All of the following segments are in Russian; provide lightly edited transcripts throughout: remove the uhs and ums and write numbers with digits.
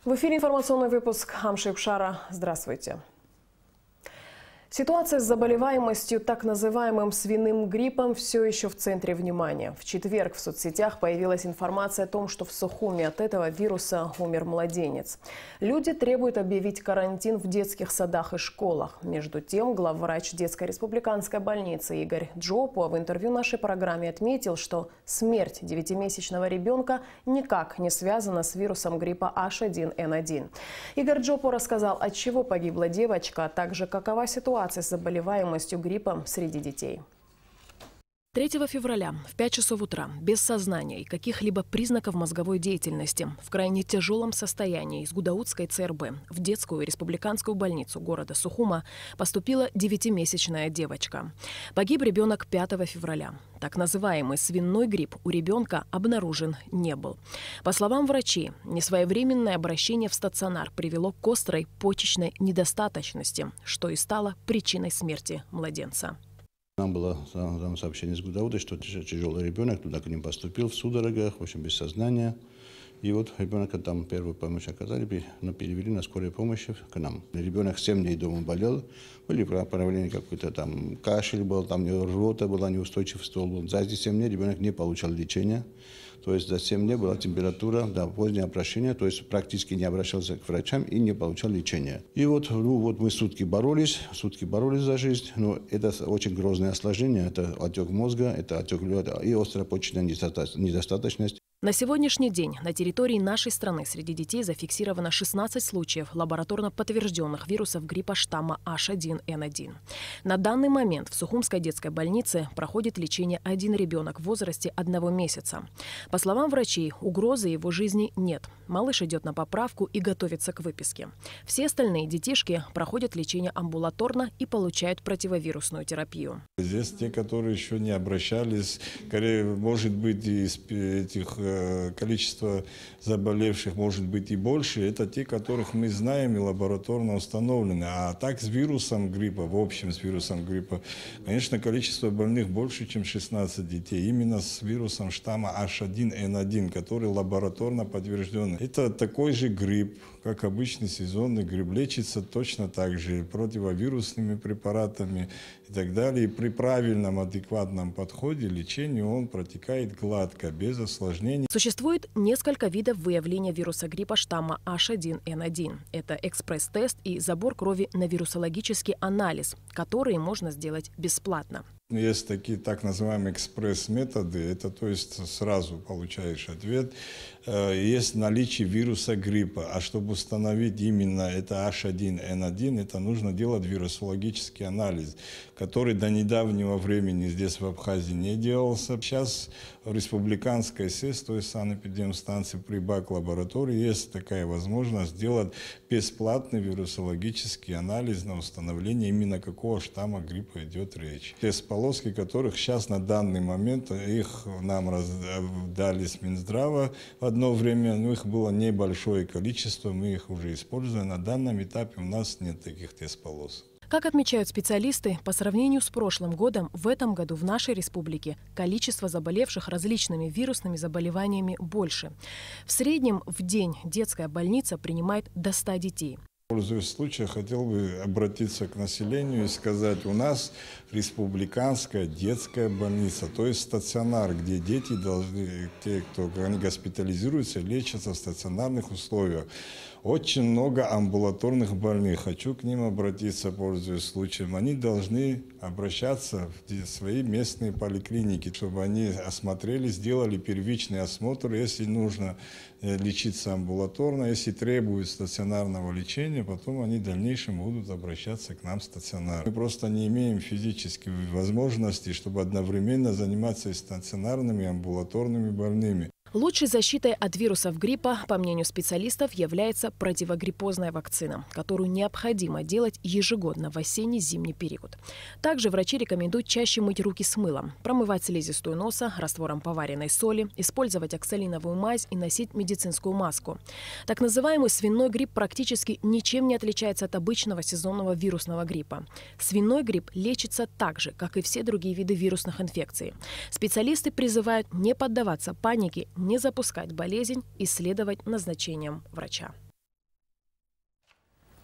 В эфире информационный выпуск Амшикшара. Здравствуйте. Ситуация с заболеваемостью так называемым свиным гриппом все еще в центре внимания. В четверг в соцсетях появилась информация о том, что в Сухуми от этого вируса умер младенец. Люди требуют объявить карантин в детских садах и школах. Между тем, главврач детской республиканской больницы Игорь Джопо в интервью нашей программе отметил, что смерть 9-месячного ребенка никак не связана с вирусом гриппа H1N1. Игорь Джопо рассказал, от чего погибла девочка, а также какова ситуация с заболеваемостью гриппом среди детей. 3 февраля в 5 часов утра, без сознания и каких-либо признаков мозговой деятельности, в крайне тяжелом состоянии из Гудаутской ЦРБ в детскую республиканскую больницу города Сухума поступила 9-месячная девочка. Погиб ребенок 5 февраля. Так называемый свиной грипп у ребенка обнаружен не был. По словам врачей, несвоевременное обращение в стационар привело к острой почечной недостаточности, что и стало причиной смерти младенца. Нам было сообщение с Гудаута, что тяжелый ребенок туда к ним поступил в судорогах, в общем, без сознания. И вот ребенка там первую помощь оказали, но перевели на скорой помощи к нам. Ребенок 7 дней дома болел, были проявления какой-то там кашель был, там рвота была, неустойчивый стол был. За эти 7 дней ребенок не получал лечения. То есть за 7 дней была температура, позднее обращение, то есть практически не обращался к врачам и не получал лечения. И вот мы сутки боролись за жизнь, но это очень грозное осложнение, это отек мозга, это отек лёда и острая почечная недостаточность. На сегодняшний день на территории нашей страны среди детей зафиксировано 16 случаев лабораторно подтвержденных вирусов гриппа штамма H1N1. На данный момент в Сухумской детской больнице проходит лечение один ребенок в возрасте 1 месяца. По словам врачей, угрозы его жизни нет. Малыш идет на поправку и готовится к выписке. Все остальные детишки проходят лечение амбулаторно и получают противовирусную терапию. Здесь те, которые еще не обращались, может быть, из этих количество заболевших может быть и больше. Это те, которых мы знаем и лабораторно установлены. А так с вирусом гриппа, в общем с вирусом гриппа, конечно, количество больных больше, чем 16 детей. Именно с вирусом штамма H1N1, который лабораторно подтвержден. Это такой же грипп, как обычный сезонный грипп. Лечится точно так же противовирусными препаратами и так далее. И при правильном, адекватном подходе лечения он протекает гладко, без осложнений. Существует несколько видов выявления вируса гриппа штамма H1N1. Это экспресс-тест и забор крови на вирусологический анализ, которые можно сделать бесплатно. Есть такие так называемые экспресс-методы, это то есть сразу получаешь ответ. Есть наличие вируса гриппа, а чтобы установить именно это H1N1, это нужно делать вирусологический анализ, который до недавнего времени здесь в Абхазии не делался. Сейчас в республиканской СЭС, то есть санэпидемстанции при БАК-лаборатории, есть такая возможность сделать бесплатный вирусологический анализ на установление именно какого штамма гриппа идет речь. Полоски, которых сейчас на данный момент, их нам дали с Минздрава в одно время, но их было небольшое количество, мы их уже используем. На данном этапе у нас нет таких тест-полос. Как отмечают специалисты, по сравнению с прошлым годом, в этом году в нашей республике количество заболевших различными вирусными заболеваниями больше. В среднем в день детская больница принимает до 100 детей. Пользуясь случаем, хотел бы обратиться к населению и сказать, у нас республиканская детская больница, то есть стационар, где дети должны, те, кто они госпитализируются, лечатся в стационарных условиях. Очень много амбулаторных больных. Хочу к ним обратиться, пользуясь случаем. Они должны обращаться в свои местные поликлиники, чтобы они осмотрели, сделали первичный осмотр, если нужно лечиться амбулаторно, если требует стационарного лечения, потом они в дальнейшем будут обращаться к нам в стационар. Мы просто не имеем физической возможности, чтобы одновременно заниматься и стационарными, и амбулаторными больными. Лучшей защитой от вирусов гриппа, по мнению специалистов, является противогриппозная вакцина, которую необходимо делать ежегодно в осенне-зимний период. Также врачи рекомендуют чаще мыть руки с мылом, промывать слизистую носа раствором поваренной соли, использовать оксалиновую мазь и носить медицинскую маску. Так называемый свиной грипп практически ничем не отличается от обычного сезонного вирусного гриппа. Свиной грипп лечится так же, как и все другие виды вирусных инфекций. Специалисты призывают не поддаваться панике, не запускать болезнь и следовать назначениям врача.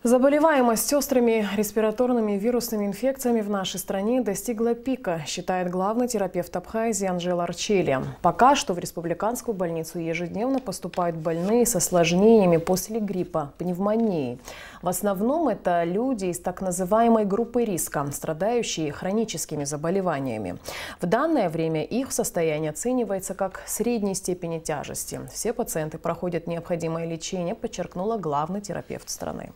Заболеваемость острыми респираторными вирусными инфекциями в нашей стране достигла пика, считает главный терапевт Абхазии Анжела Арчели. Пока что в республиканскую больницу ежедневно поступают больные с осложнениями после гриппа, пневмонии. В основном это люди из так называемой группы риска, страдающие хроническими заболеваниями. В данное время их состояние оценивается как средней степени тяжести. Все пациенты проходят необходимое лечение, подчеркнула главный терапевт страны.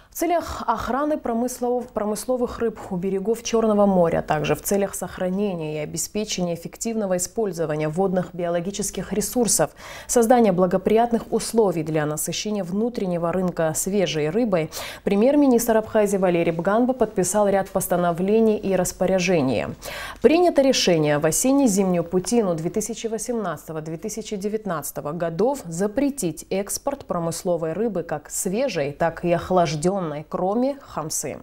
В целях охраны промысловых рыб у берегов Черного моря, а также в целях сохранения и обеспечения эффективного использования водных биологических ресурсов, создания благоприятных условий для насыщения внутреннего рынка свежей рыбой, премьер-министр Абхазии Валерий Бганба подписал ряд постановлений и распоряжений. Принято решение в осенне-зимнюю путину 2018-2019 годов запретить экспорт промысловой рыбы как свежей, так и охлажденной, кроме хамсы.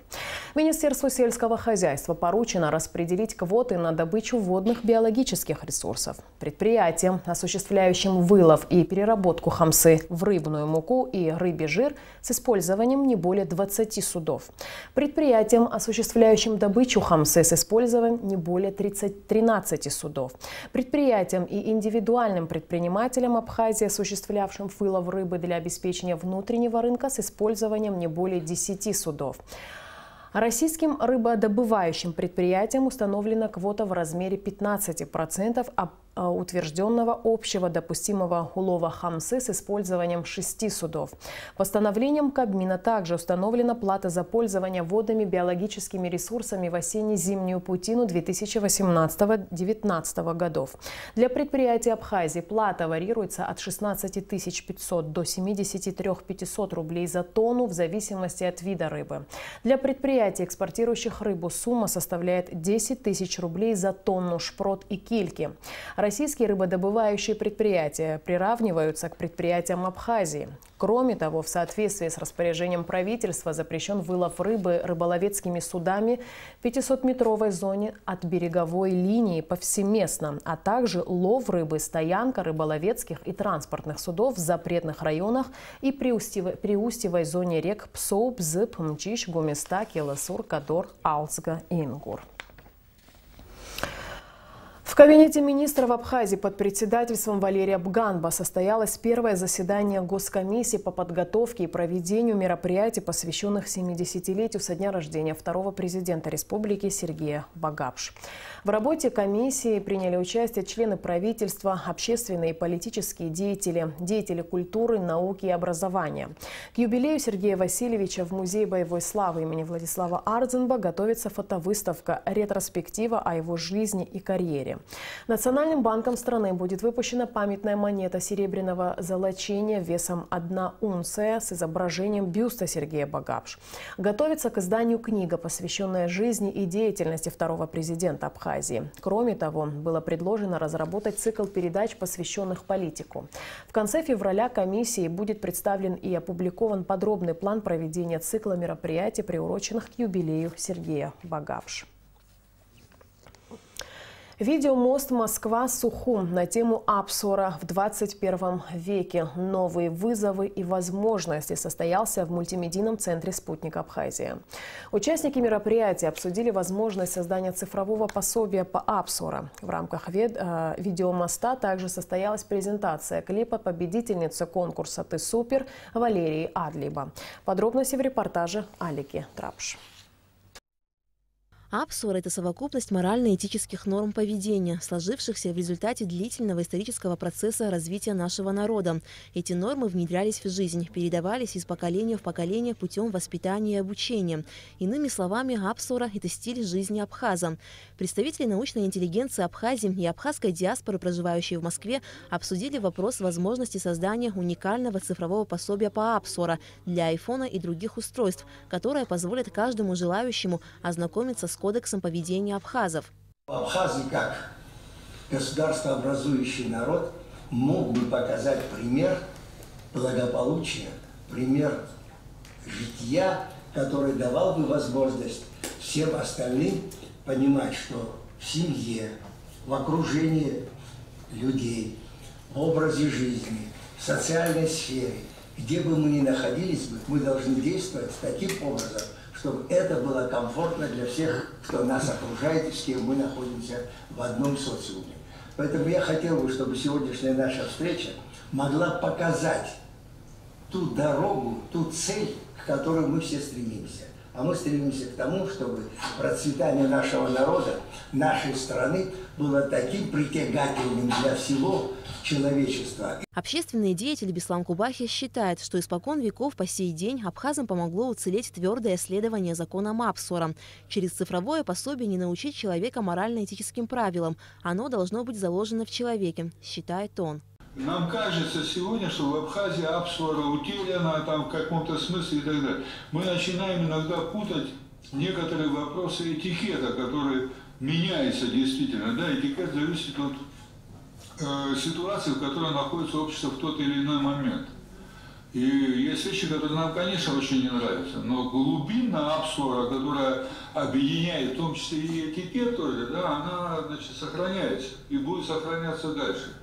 Министерству сельского хозяйства поручено распределить квоты на добычу водных биологических ресурсов. Предприятиям, осуществляющим вылов и переработку хамсы в рыбную муку и рыбий жир с использованием не более 20 судов. Предприятиям, осуществляющим добычу хамсы с использованием не более 13 судов. Предприятиям и индивидуальным предпринимателям Абхазии, осуществлявшим вылов рыбы для обеспечения внутреннего рынка с использованием не более 10 судов. Российским рыбодобывающим предприятиям установлена квота в размере 15% утвержденного общего допустимого улова хамсы с использованием 6 судов. Постановлением Кабмина также установлена плата за пользование водными биологическими ресурсами в осенне-зимнюю путину 2018-2019 годов. Для предприятий Абхазии плата варьируется от 16 500 до 73 500 рублей за тонну в зависимости от вида рыбы. Для предприятий, экспортирующих рыбу, сумма составляет 10 тысяч рублей за тонну шпрот и кильки. Российские рыбодобывающие предприятия приравниваются к предприятиям Абхазии. Кроме того, в соответствии с распоряжением правительства запрещен вылов рыбы рыболовецкими судами в 500-метровой зоне от береговой линии повсеместно, а также лов рыбы, стоянка рыболовецких и транспортных судов в запретных районах и приустьевой зоне рек Псоу, Бзып, Мчиш, Гумиста, Келесур, Кадор, Алцга и Ингур. В кабинете министров Абхазии под председательством Валерия Бганба состоялось первое заседание Госкомиссии по подготовке и проведению мероприятий, посвященных 70-летию со дня рождения второго президента республики Сергея Багапш. В работе комиссии приняли участие члены правительства, общественные и политические деятели, деятели культуры, науки и образования. К юбилею Сергея Васильевича в Музее боевой славы имени Владислава Ардзенба готовится фотовыставка «Ретроспектива о его жизни и карьере». Национальным банком страны будет выпущена памятная монета серебряного золочения весом 1 унция с изображением бюста Сергея Багапш. Готовится к изданию книга, посвященная жизни и деятельности второго президента Абхазии. Кроме того, было предложено разработать цикл передач, посвященных политику. В конце февраля комиссии будет представлен и опубликован подробный план проведения цикла мероприятий, приуроченных к юбилею Сергея Багапш. Видеомост Москва-Сухум на тему Апсора в 21 веке. Новые вызовы и возможности состоялся в мультимедийном центре «Спутник Абхазия». Участники мероприятия обсудили возможность создания цифрового пособия по Апсора. В рамках видеомоста также состоялась презентация клипа победительницы конкурса «Ты супер» Валерии Адлиба. Подробности в репортаже Алики Трапш. Апсор – это совокупность морально-этических норм поведения, сложившихся в результате длительного исторического процесса развития нашего народа. Эти нормы внедрялись в жизнь, передавались из поколения в поколение путем воспитания и обучения. Иными словами, Апсора – это стиль жизни абхаза. Представители научной интеллигенции Абхазии и абхазской диаспоры, проживающие в Москве, обсудили вопрос возможности создания уникального цифрового пособия по Апсора для айфона и других устройств, которое позволит каждому желающему ознакомиться с кодексом поведения абхазов. Абхазы, как государствообразующий народ, мог бы показать пример благополучия, пример жития, который давал бы возможность всем остальным понимать, что в семье, в окружении людей, в образе жизни, в социальной сфере где бы мы ни находились, мы должны действовать таким образом, чтобы это было комфортно для всех, кто нас окружает и с кем мы находимся в одном социуме. Поэтому я хотел бы, чтобы сегодняшняя наша встреча могла показать ту дорогу, ту цель, к которой мы все стремимся. А мы стремимся к тому, чтобы процветание нашего народа, нашей страны было таким притягательным для всего человечества. Общественный деятель Беслан Кубахи считает, что испокон веков по сей день абхазам помогло уцелеть твердое следование законам Апсора. Через цифровое пособие не научить человека морально-этическим правилам. Оно должно быть заложено в человеке, считает он. Нам кажется сегодня, что в Абхазии Апсора утеряна там в каком-то смысле и так далее. Мы начинаем иногда путать некоторые вопросы этикета, которые меняются действительно. Да, этикет зависит от ситуации, в которой находится общество в тот или иной момент. И есть вещи, которые нам, конечно, очень не нравятся. Но глубина Апсора, которая объединяет в том числе и этикет тоже, да, она, значит, сохраняется и будет сохраняться дальше.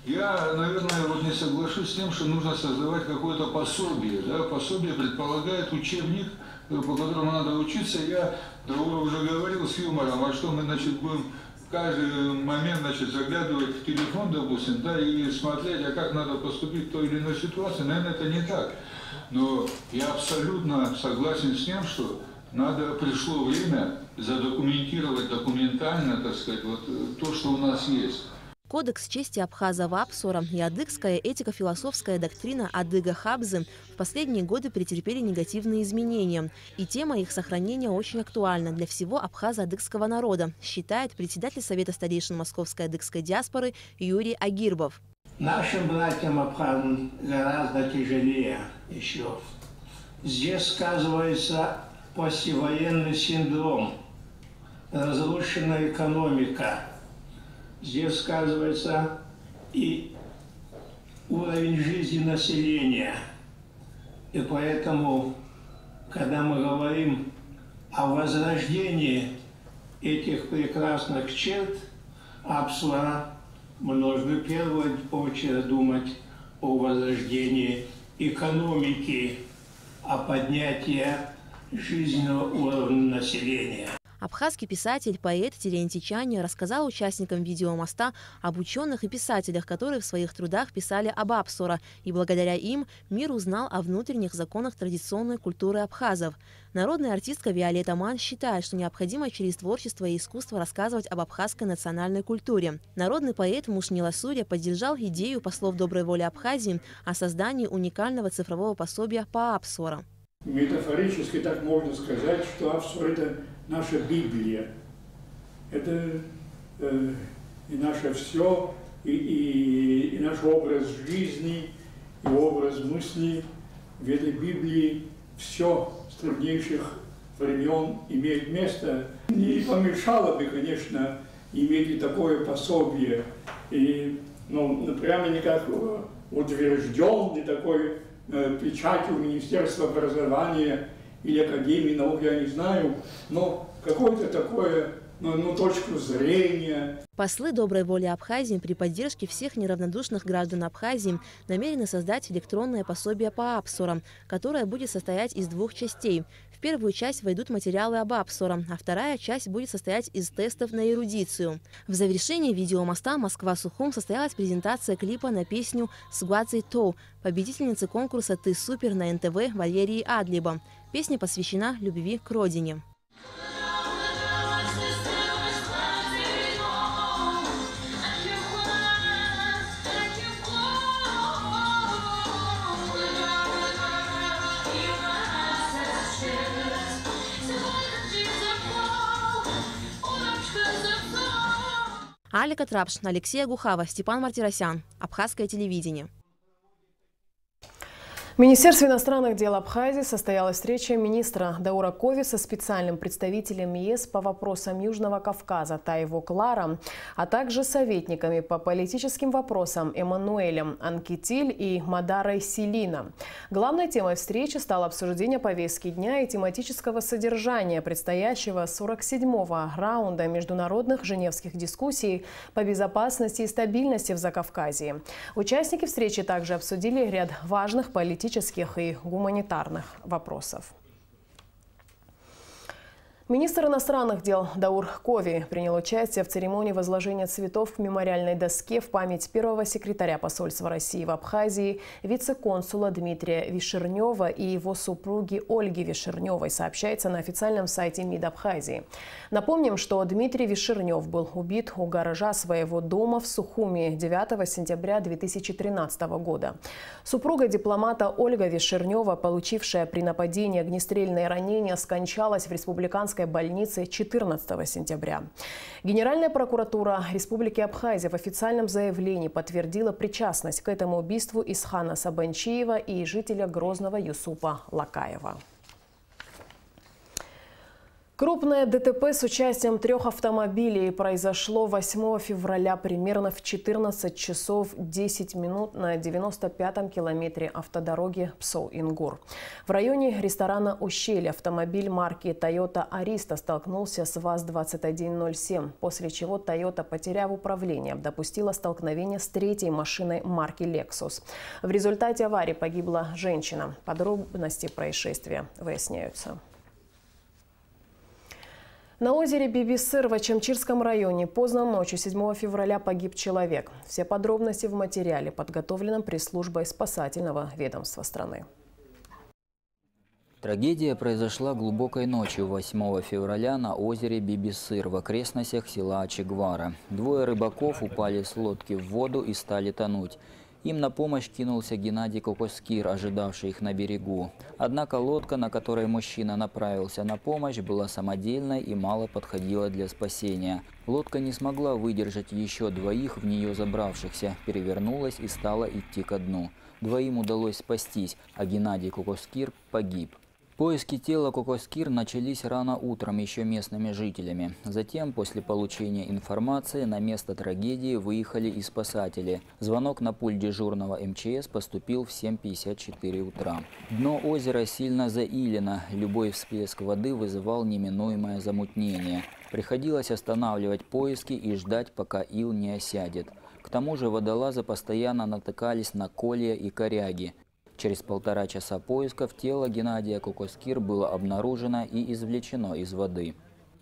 Я, наверное, вот не соглашусь с тем, что нужно создавать какое-то пособие. Да? Пособие предполагает учебник, по которому надо учиться. Я уже говорил с юмором, а что мы, значит, будем в каждый момент, значит, заглядывать в телефон, допустим, да, и смотреть, а как надо поступить в той или иной ситуации. Наверное, это не так. Но я абсолютно согласен с тем, что пришло время задокументировать документально, так сказать, вот то, что у нас есть. Кодекс чести абхазов Апсора и адыгская этико-философская доктрина Адыга Хабзы в последние годы претерпели негативные изменения. И тема их сохранения очень актуальна для всего абхазо-адыгского народа, считает председатель Совета старейшин Московской адыгской диаспоры Юрий Агирбов. Нашим братьям абхазам гораздо тяжелее еще. Здесь сказывается послевоенный синдром, разрушенная экономика. Здесь сказывается и уровень жизни населения. И поэтому, когда мы говорим о возрождении этих прекрасных черт Апсора, мы должны в первую очередь думать о возрождении экономики, о поднятии жизненного уровня населения. Абхазский писатель, поэт Терентий Чаня рассказал участникам видеомоста об ученых и писателях, которые в своих трудах писали об Апсора, и благодаря им мир узнал о внутренних законах традиционной культуры абхазов. Народная артистка Виолетта Ман считает, что необходимо через творчество и искусство рассказывать об абхазской национальной культуре. Народный поэт Мушнила Суря поддержал идею послов доброй воли Абхазии о создании уникального цифрового пособия по Апсора. Метафорически так можно сказать, что Апсор – это наша Библия. Это и наше все, и наш образ жизни, и образ мысли. В этой Библии все с древнейших времен имеет место. Не помешало бы, конечно, иметь и такое пособие. Но прямо никак утвержден, не такой печатью Министерства образования или Академии наук, я не знаю, но какое-то такое, точку зрения. Послы доброй воли Абхазии при поддержке всех неравнодушных граждан Абхазии намерены создать электронное пособие по Апсора, которое будет состоять из двух частей. В первую часть войдут материалы об Апсора, а вторая часть будет состоять из тестов на эрудицию. В завершении видеомоста «Москва-Сухум» состоялась презентация клипа на песню «Сгуаций Тоу» победительницы конкурса «Ты супер» на НТВ Валерии Адлиба. Песня посвящена любви к родине. Алика Трапш, Алексей Агухава, Степан Мартиросян. Абхазское телевидение. В Министерстве иностранных дел Абхазии состоялась встреча министра Даура Кови со специальным представителем ЕС по вопросам Южного Кавказа Тайво Клара, а также советниками по политическим вопросам Эммануэлем Анкетиль и Мадарой Селина. Главной темой встречи стало обсуждение повестки дня и тематического содержания предстоящего 47-го раунда международных женевских дискуссий по безопасности и стабильности в Закавказье. Участники встречи также обсудили ряд важных политических политических и гуманитарных вопросов. Министр иностранных дел Даур Кови принял участие в церемонии возложения цветов к мемориальной доске в память первого секретаря посольства России в Абхазии, вице-консула Дмитрия Вишернева и его супруги Ольги Вишерневой, сообщается на официальном сайте МИД Абхазии. Напомним, что Дмитрий Вишернев был убит у гаража своего дома в Сухуми 9 сентября 2013 года. Супруга дипломата Ольга Вишернева, получившая при нападении огнестрельные ранения, скончалась в республиканской больнице 14 сентября. Генеральная прокуратура Республики Абхазия в официальном заявлении подтвердила причастность к этому убийству Исхана Сабанчиева и жителя Грозного Юсупа Лакаева. Крупное ДТП с участием 3 автомобилей произошло 8 февраля примерно в 14 часов 10 минут на 95-м километре автодороги Псоу-Ингур. В районе ресторана «Ущелье» автомобиль марки Toyota Arista столкнулся с ВАЗ-2107, после чего Toyota, потеряв управление, допустила столкновение с третьей машиной марки Lexus. В результате аварии погибла женщина. Подробности происшествия выясняются. На озере Бибисыр в Ачамчирском районе поздно ночью 7 февраля погиб человек. Все подробности в материале, подготовленном пресс-службой спасательного ведомства страны. Трагедия произошла глубокой ночью 8 февраля на озере Бибисыр в окрестностях села Ачегвара. Двое рыбаков упали с лодки в воду и стали тонуть. Им на помощь кинулся Геннадий Кокоскир, ожидавший их на берегу. Однако лодка, на которой мужчина направился на помощь, была самодельной и мало подходила для спасения. Лодка не смогла выдержать еще двоих в нее забравшихся, перевернулась и стала идти ко дну. Двоим удалось спастись, а Геннадий Кокоскир погиб. Поиски тела Кокоскир начались рано утром еще местными жителями. Затем, после получения информации, на место трагедии выехали и спасатели. Звонок на пульт дежурного МЧС поступил в 7:54 утра. Дно озера сильно заилено. Любой всплеск воды вызывал неминуемое замутнение. Приходилось останавливать поиски и ждать, пока ил не осядет. К тому же водолазы постоянно натыкались на колья и коряги. Через 1,5 часа поисков тело Геннадия Кокоскир было обнаружено и извлечено из воды.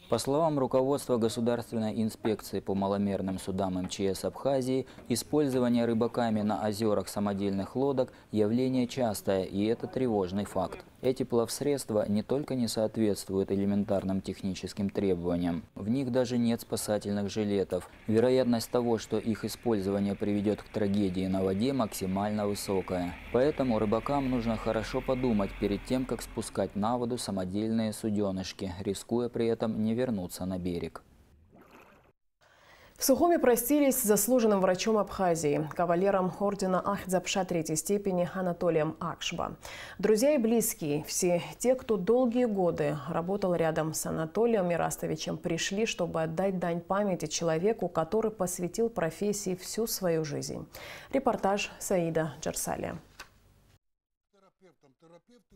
По словам руководства Государственной инспекции по маломерным судам МЧС Абхазии, использование рыбаками на озерах самодельных лодок – явление частое, и это тревожный факт. Эти плавсредства не только не соответствуют элементарным техническим требованиям, в них даже нет спасательных жилетов. Вероятность того, что их использование приведет к трагедии на воде, максимально высокая. Поэтому рыбакам нужно хорошо подумать перед тем, как спускать на воду самодельные суденышки, рискуя при этом не вернуться на берег. В Сухуми простились с заслуженным врачом Абхазии, кавалером ордена Ахтзапша III степени Анатолием Акшба. Друзья и близкие, все те, кто долгие годы работал рядом с Анатолием Мирастовичем, пришли, чтобы отдать дань памяти человеку, который посвятил профессии всю свою жизнь. Репортаж Саида Джарсалия.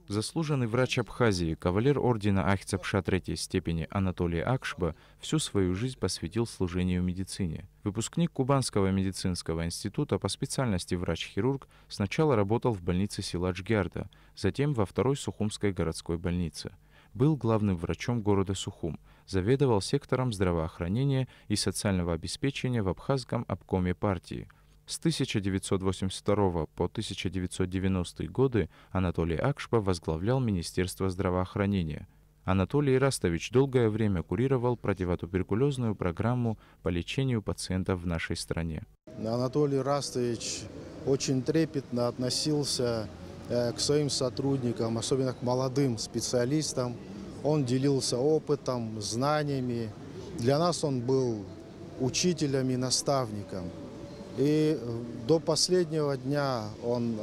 Заслуженный врач Абхазии, кавалер ордена Ахтзапша III степени Анатолий Акшба всю свою жизнь посвятил служению медицине. Выпускник Кубанского медицинского института по специальности врач-хирург сначала работал в больнице села Джгярда, затем во 2-й Сухумской городской больнице. Был главным врачом города Сухум, заведовал сектором здравоохранения и социального обеспечения в Абхазском обкоме партии. С 1982 по 1990 годы Анатолий Акшба возглавлял Министерство здравоохранения. Анатолий Ирастович долгое время курировал противотуберкулезную программу по лечению пациентов в нашей стране. Анатолий Ирастович очень трепетно относился к своим сотрудникам, особенно к молодым специалистам. Он делился опытом, знаниями. Для нас он был учителем и наставником. И до последнего дня он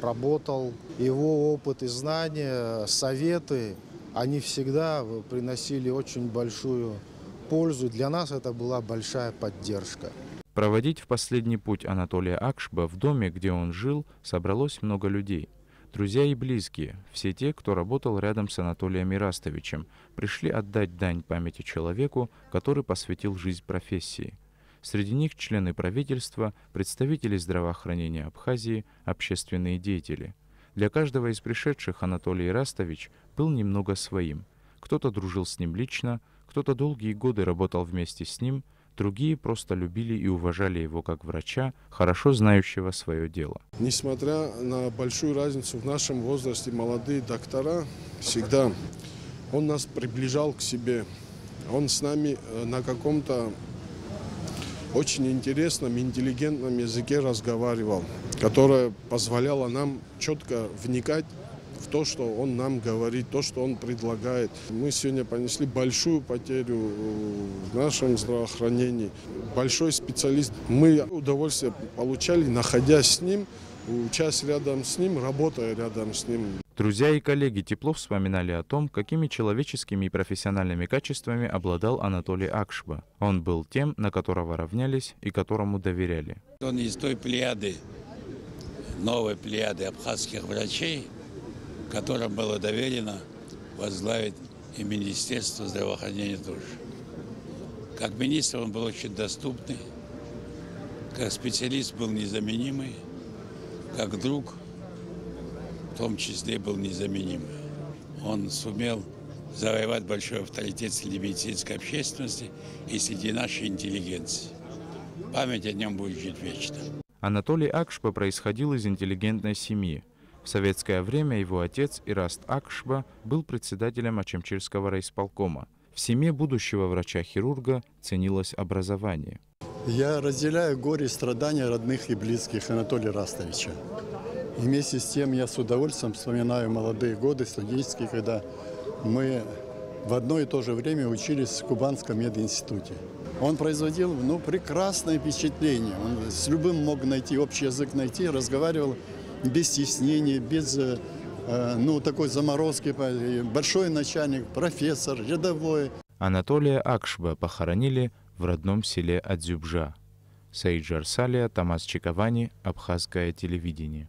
работал. Его опыт и знания, советы, они всегда приносили очень большую пользу. Для нас это была большая поддержка. Проводить в последний путь Анатолия Акшба в доме, где он жил, собралось много людей. Друзья и близкие, все те, кто работал рядом с Анатолием Ирастовичем, пришли отдать дань памяти человеку, который посвятил жизнь профессии. Среди них члены правительства, представители здравоохранения Абхазии, общественные деятели. Для каждого из пришедших Анатолий Ирастович был немного своим. Кто-то дружил с ним лично, кто-то долгие годы работал вместе с ним, другие просто любили и уважали его как врача, хорошо знающего свое дело. Несмотря на большую разницу в нашем возрасте, молодые доктора всегда, он нас приближал к себе. Он с нами на каком-то очень интересном, интеллигентном языке разговаривал, которое позволяло нам четко вникать в то, что он нам говорит, то, что он предлагает. Мы сегодня понесли большую потерю в нашем здравоохранении. Большой специалист. Мы удовольствие получали, находясь с ним, учась рядом с ним, работая рядом с ним. Друзья и коллеги тепло вспоминали о том, какими человеческими и профессиональными качествами обладал Анатолий Акшба. Он был тем, на которого равнялись и которому доверяли. Он из той плеяды, новой плеяды абхазских врачей, которым было доверено возглавить и Министерство здравоохранения тоже. Как министр он был очень доступный, как специалист был незаменимый, как друг в том числе был незаменимый. Он сумел завоевать большой авторитет среди медицинской общественности и среди нашей интеллигенции. Память о нем будет жить вечно. Анатолий Акшба происходил из интеллигентной семьи. В советское время его отец Ираст Акшба был председателем Ачамчирского райисполкома. В семье будущего врача-хирурга ценилось образование. Я разделяю горе и страдания родных и близких Анатолия Ирастовича. И вместе с тем я с удовольствием вспоминаю молодые годы студенческие, когда мы в одно и то же время учились в Кубанском мединституте. Он производил прекрасное впечатление. Он с любым мог найти, общий язык найти, разговаривал без стеснения, без такой заморозки. Большой начальник, профессор, рядовой. Анатолия Акшба похоронили в родном селе Адзюбжа. Саид Жарсалия, Тамас Чиковани, Абхазское телевидение.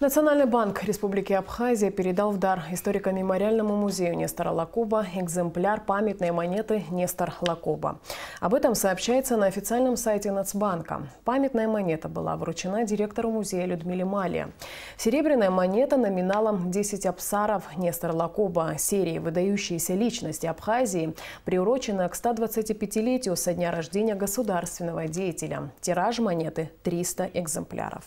Национальный банк Республики Абхазия передал в дар историко-мемориальному музею Нестора Лакоба экземпляр памятной монеты «Нестор Лакоба». Об этом сообщается на официальном сайте Нацбанка. Памятная монета была вручена директору музея Людмиле Малия. Серебряная монета номиналом 10 абсаров Нестор Лакоба серии «Выдающиеся личности Абхазии» приурочена к 125-летию со дня рождения государственного деятеля. Тираж монеты – 300 экземпляров.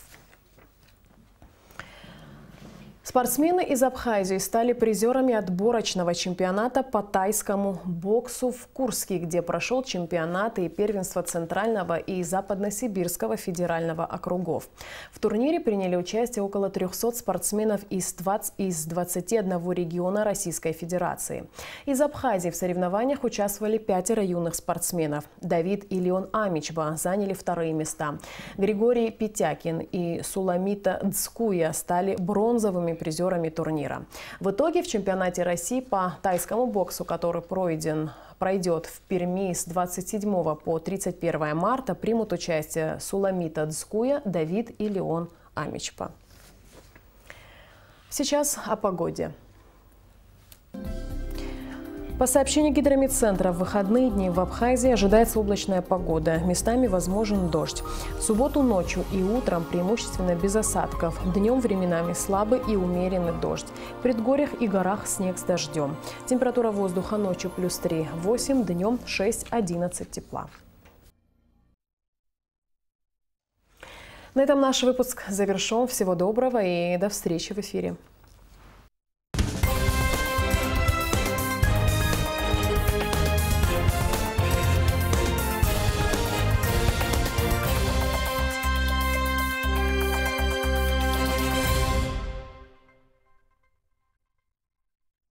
Спортсмены из Абхазии стали призерами отборочного чемпионата по тайскому боксу в Курске, где прошел чемпионат и первенство Центрального и Западносибирского федерального округов. В турнире приняли участие около 300 спортсменов из 21 региона Российской Федерации. Из Абхазии в соревнованиях участвовали 5 юных спортсменов. Давид и Леон Амичба заняли вторые места. Григорий Петякин и Суламита Дскуя стали бронзовыми призерами турнира. В итоге в чемпионате России по тайскому боксу, который пройдет в Перми с 27 по 31 марта, примут участие Суламита Дскуя, Давид и Леон Амичпа. Сейчас о погоде. По сообщению Гидромедцентра, в выходные дни в Абхазии ожидается облачная погода. Местами возможен дождь. В субботу ночью и утром преимущественно без осадков. Днем временами слабый и умеренный дождь. В предгорьях и горах снег с дождем. Температура воздуха ночью +3, 8, днем 6-11 тепла. На этом наш выпуск завершен. Всего доброго и до встречи в эфире.